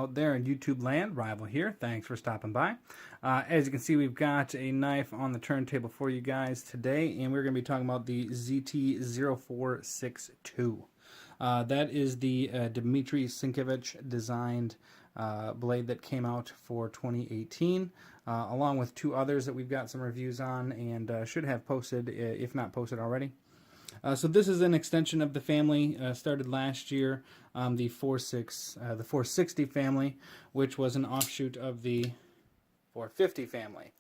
out there in YouTube land. Rival here. Thanks for stopping by. As you can see, we've got a knife on the turntable for you guys today, and we're going to be talking about the ZT0462. That is the Dmitry Sinkevich designed blade that came out for 2018, along with two others that we've got some reviews on and should have posted, if not posted already. So this is an extension of the family, started last year, the 460 family, which was an offshoot of the 450 family.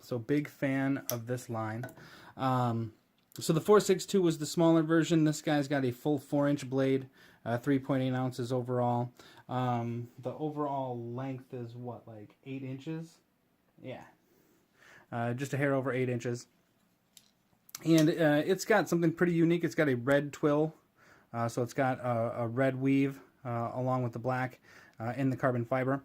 So big fan of this line. So the 462 was the smaller version. This guy's got a full 4-inch blade, 3.8 ounces overall. The overall length is what, like 8 inches? Yeah. Just a hair over 8 inches. And it's got something pretty unique. It's got a red twill, so it's got a red weave along with the black in the carbon fiber.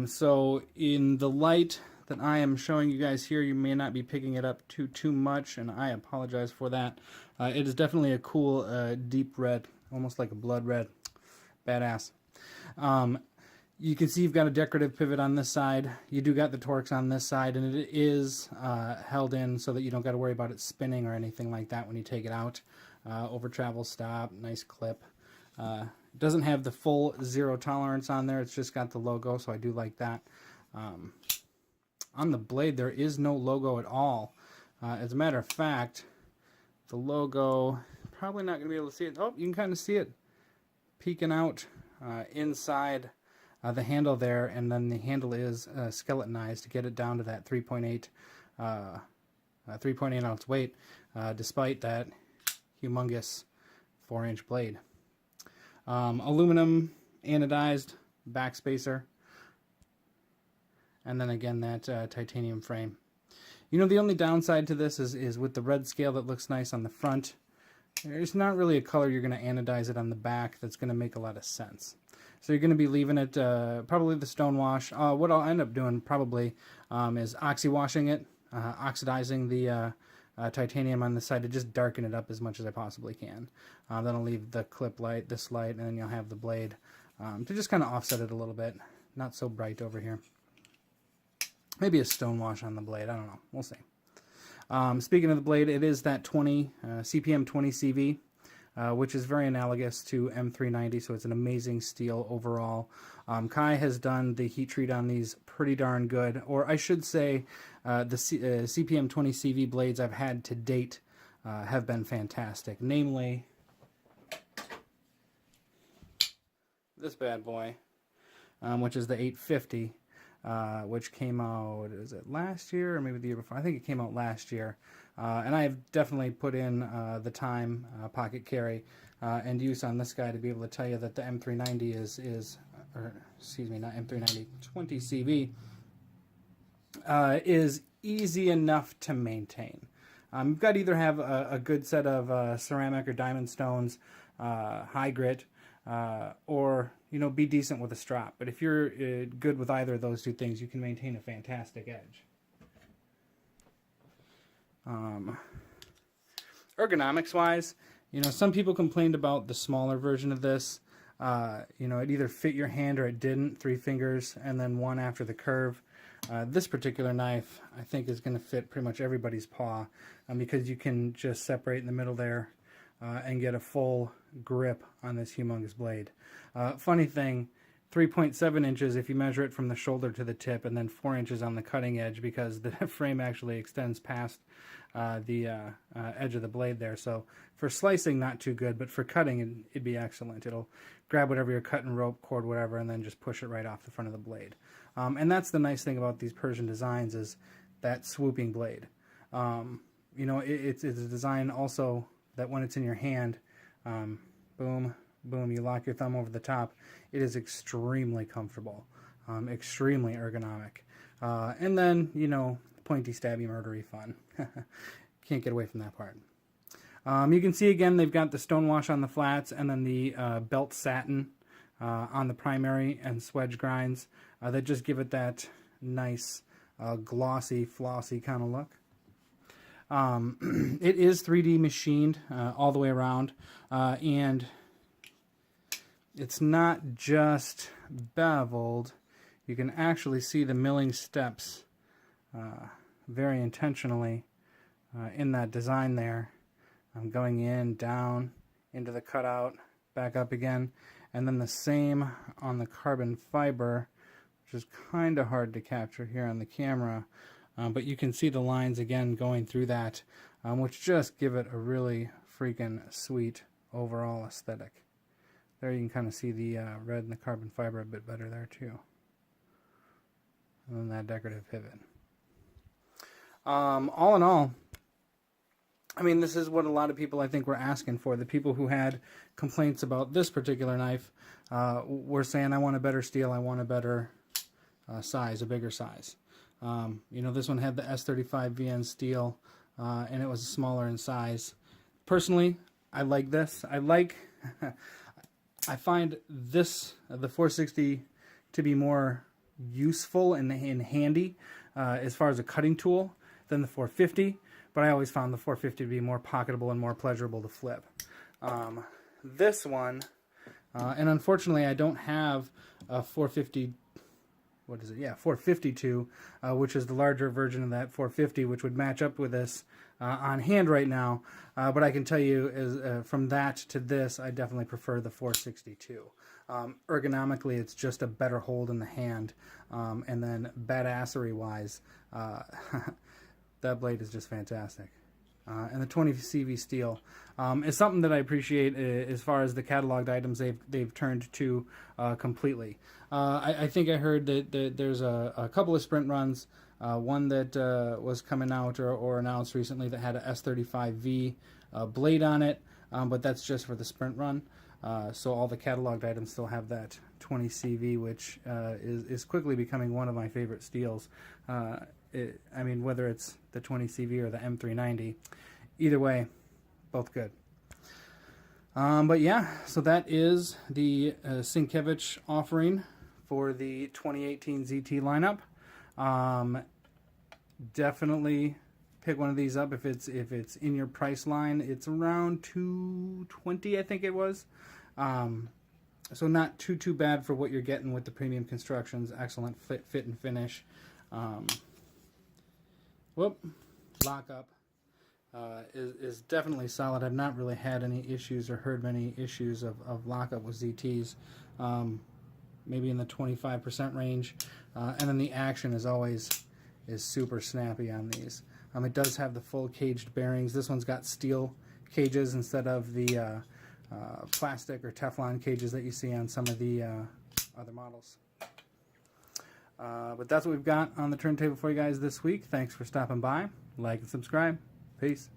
So in the light that I am showing you guys here, you may not be picking it up too much, and I apologize for that. It is definitely a cool deep red, almost like a blood red. Badass. You can see you've got a decorative pivot on this side. You do got the Torx on this side, and it is held in so that you don't got to worry about it spinning or anything like that when you take it out. Over travel stop, nice clip. It doesn't have the full zero tolerance on there. It's just got the logo, so I do like that. On the blade, there is no logo at all. As a matter of fact, the logo, probably not going to be able to see it. Oh, you can kind of see it peeking out inside the handle there, and then the handle is skeletonized to get it down to that 3.8 ounce weight, despite that humongous 4-inch blade. Aluminum anodized backspacer, and then again that titanium frame. You know, the only downside to this is with the red scale that looks nice on the front, there's not really a color you're going to anodize it on the back that's going to make a lot of sense. So you're going to be leaving it probably the stone wash. What I'll end up doing probably is oxy-washing it, oxidizing the titanium on the side to just darken it up as much as I possibly can. Then I'll leave the clip light, this light, and then you'll have the blade to just kind of offset it a little bit. Not so bright over here. Maybe a stone wash on the blade. I don't know. We'll see. Speaking of the blade, it is that CPM 20 CV. Which is very analogous to M390, so it's an amazing steel overall. Kai has done the heat treat on these pretty darn good, or I should say the CPM 20 CV blades I've had to date have been fantastic. Namely, this bad boy, which is the 850, which came out, is it last year or maybe the year before? I think it came out last year. And I have definitely put in the time, pocket carry, and use on this guy to be able to tell you that the M390 or excuse me, not M390, 20 CV is easy enough to maintain. You've got to either have a good set of ceramic or diamond stones, high grit, or be decent with a strop. But if you're good with either of those two things, you can maintain a fantastic edge. Ergonomics wise, some people complained about the smaller version of this. It either fit your hand or it didn't, 3 fingers and then one after the curve. This particular knife I think is going to fit pretty much everybody's paw, because you can just separate in the middle there and get a full grip on this humongous blade. Funny thing, 3.7 inches if you measure it from the shoulder to the tip, and then 4 inches on the cutting edge, because the frame actually extends past the edge of the blade there. So for slicing, not too good, but for cutting, it'd be excellent. It'll grab whatever you're cutting, rope, cord, whatever, and then just push it right off the front of the blade. And that's the nice thing about these Persian designs, is that swooping blade. It's a design also that when it's in your hand, boom, boom, you lock your thumb over the top. It is extremely comfortable, extremely ergonomic. And then, pointy, stabby, murdery fun. Can't get away from that part. You can see again they've got the stonewash on the flats, and then the belt satin on the primary and swedge grinds that just give it that nice glossy, flossy kind of look. It is 3D machined all the way around, and it's not just beveled. You can actually see the milling steps very intentionally in that design there. I'm going in, down, into the cutout, back up again, and then the same on the carbon fiber, which is kind of hard to capture here on the camera, but you can see the lines again going through that, which just give it a really freaking sweet overall aesthetic. There you can kind of see the red and the carbon fiber a bit better there too. And then that decorative pivot. All in all, I mean, this is what a lot of people, I think, were asking for. The people who had complaints about this particular knife were saying, I want a better steel, I want a better size, a bigger size. You know, this one had the S35 VN steel, and it was smaller in size. Personally, I like this. I find this, the 460, to be more useful and handy as far as a cutting tool than the 450, but I always found the 450 to be more pocketable and more pleasurable to flip. This one, and unfortunately I don't have a 450, what is it? Yeah, 452, which is the larger version of that 450, which would match up with this on hand right now. But I can tell you, from that to this, I definitely prefer the 462. Ergonomically, it's just a better hold in the hand, and then badassery-wise, that blade is just fantastic. And the 20 CV steel is something that I appreciate as far as the cataloged items they've turned to completely. I think I heard that there's a couple of sprint runs, one that was coming out or announced recently that had a S35V blade on it, but that's just for the sprint run. So all the cataloged items still have that 20 CV, which is quickly becoming one of my favorite steels. I mean, whether it's the 20 CV or the M390, either way, both good. But yeah, so that is the Sinkevich offering for the 2018 ZT lineup. Definitely pick one of these up if it's in your price line. It's around $220, I think it was. So not too bad for what you're getting with the premium constructions. Excellent fit and finish. Lockup is definitely solid. I've not really had any issues or heard many issues of lockup with ZTs. Maybe in the 25% range. And then the action is super snappy on these. It does have the full caged bearings. This one's got steel cages instead of the plastic or Teflon cages that you see on some of the other models. But that's what we've got on the turntable for you guys this week. Thanks for stopping by. Like and subscribe. Peace.